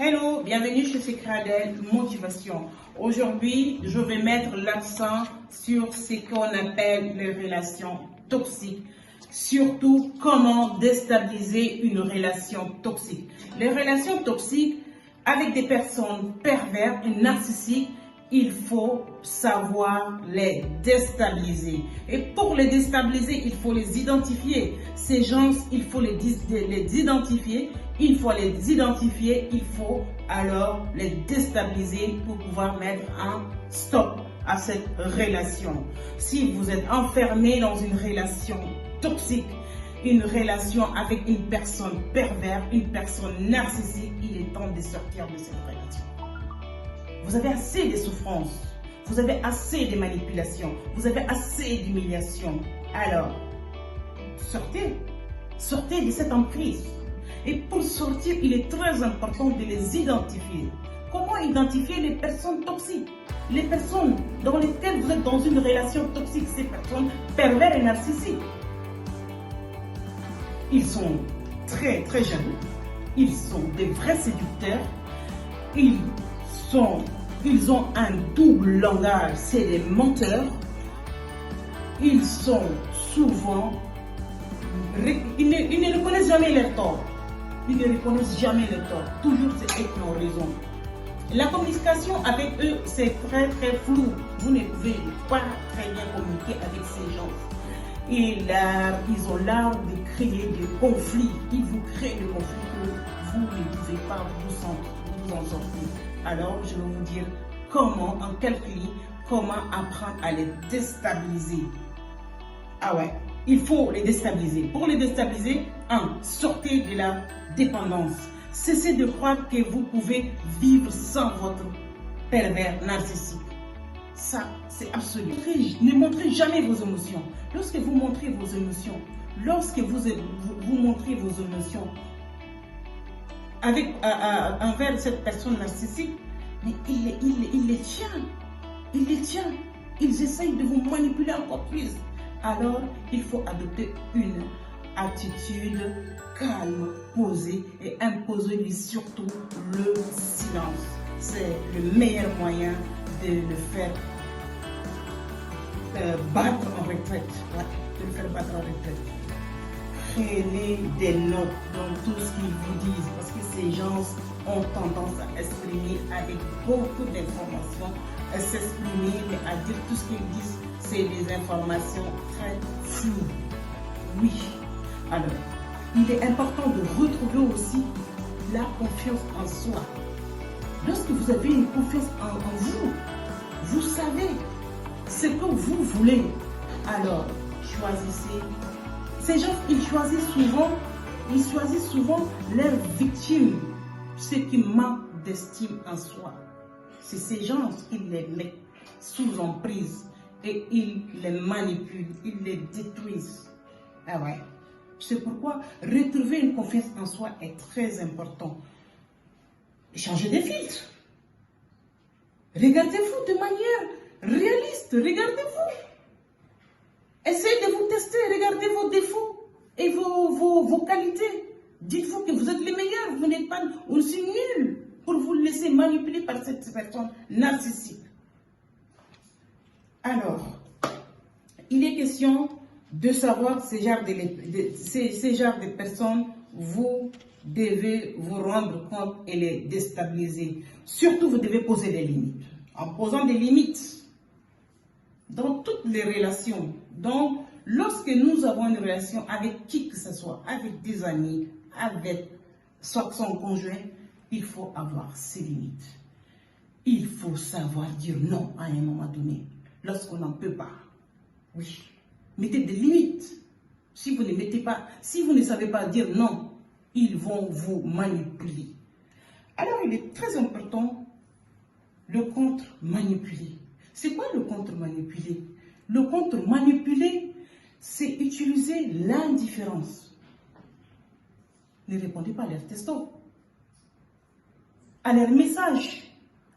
Hello, bienvenue chez Secradel Motivation. Aujourd'hui, je vais mettre l'accent sur ce qu'on appelle les relations toxiques. Surtout, comment déstabiliser une relation toxique. Les relations toxiques avec des personnes perverses et narcissiques, il faut savoir les déstabiliser. Et pour les déstabiliser, il faut les identifier. Ces gens, il faut les identifier. Il faut les identifier, il faut alors les déstabiliser pour pouvoir mettre un stop à cette relation. Si vous êtes enfermé dans une relation toxique, une relation avec une personne perverse, une personne narcissique, il est temps de sortir de cette relation. Vous avez assez de souffrances, vous avez assez de manipulations, vous avez assez d'humiliation. Alors, sortez de cette emprise. Et pour sortir, il est très important de les identifier. Comment identifier les personnes toxiques? Les personnes dans lesquelles vous êtes dans une relation toxique, ces personnes perverses et narcissiques. Ils sont très jaloux, ils sont des vrais séducteurs, ils ont un double langage, c'est des menteurs, ils sont souvent, ils ne reconnaissent jamais leurs torts. Ils ne reconnaissent jamais le tort. Toujours c'est eux qui ont raison. La communication avec eux, c'est très flou. Vous ne pouvez pas très bien communiquer avec ces gens. Et là, ils ont l'art de créer des conflits. Ils vous créent des conflits que vous ne pouvez pas vous en sortir. Alors, je vais vous dire comment, en quelques lignes, comment apprendre à les déstabiliser. Ah ouais, il faut les déstabiliser. Pour les déstabiliser, sortez de la dépendance. Cessez de croire que vous pouvez vivre sans votre pervers narcissique. Ça, c'est absolu. Ne montrez jamais vos émotions. Lorsque vous montrez vos émotions, montrez vos émotions envers cette personne narcissique, mais il les tient. Ils essayent de vous manipuler encore plus. Alors, il faut adopter une attitude calme, posée et imposer-lui surtout le silence. C'est le meilleur moyen de le faire battre en retraite. Ouais, de le faire battre en retraite. Prenez des notes dans tout ce qu'ils vous disent parce que ces gens ont tendance à exprimer avec beaucoup d'informations, à s'exprimer, mais à dire tout ce qu'ils disent. C'est des informations très floues. Oui. Alors, il est important de retrouver aussi la confiance en soi. Lorsque vous avez une confiance en vous, vous savez ce que vous voulez. Alors, choisissez. Ces gens, ils choisissent souvent leurs victimes, ceux qui manquent d'estime en soi. C'est ces gens qui les mettent sous emprise. Et ils les manipulent, ils les détruisent. Ah ouais. C'est pourquoi retrouver une confiance en soi est très important. Changez de filtre. Regardez-vous de manière réaliste. Regardez-vous. Essayez de vous tester. Regardez vos défauts et vos qualités. Dites-vous que vous êtes les meilleurs. Vous n'êtes pas aussi nuls pour vous laisser manipuler par cette personne narcissique. Alors, il est question de savoir ces genres de personnes, vous devez vous rendre compte et les déstabiliser. Surtout, vous devez poser des limites. En posant des limites dans toutes les relations, donc lorsque nous avons une relation avec qui que ce soit, avec des amis, avec son conjoint, il faut avoir ses limites. Il faut savoir dire non à un moment donné. Lorsqu'on n'en peut pas, oui, mettez des limites. Si vous ne savez pas dire non, ils vont vous manipuler. Alors, il est très important le contre-manipulé. C'est quoi le contre-manipulé? Le contre-manipulé, c'est utiliser l'indifférence. Ne répondez pas à leurs textos, à leurs messages,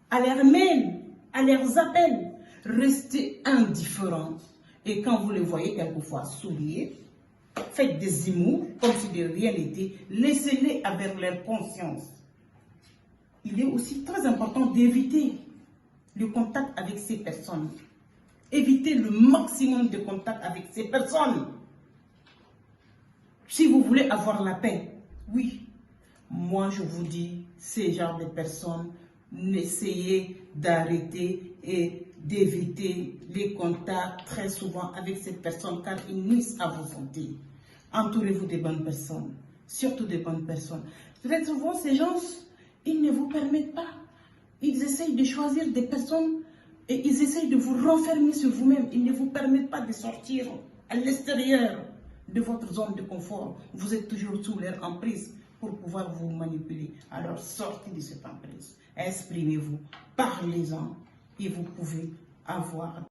à leurs mails, à leurs appels. Restez indifférent. Et quand vous les voyez quelquefois sourire, faites des humours comme si de rien n'était. Laissez-les avec leur conscience. il est aussi très important d'éviter le contact avec ces personnes. Évitez le maximum de contact avec ces personnes. Si vous voulez avoir la paix, oui. Moi, je vous dis, ces genres de personnes, essayez d'arrêter et d'éviter les contacts très souvent avec ces personnes car ils nuisent à vos santé. Entourez-vous des bonnes personnes, surtout des bonnes personnes. Très souvent, ces gens, ils ne vous permettent pas. Ils essayent de choisir des personnes et ils essayent de vous renfermer sur vous-même. Ils ne vous permettent pas de sortir à l'extérieur de votre zone de confort. Vous êtes toujours sous leur emprise pour pouvoir vous manipuler. Alors sortez de cette emprise, exprimez-vous, parlez-en et vous pouvez avoir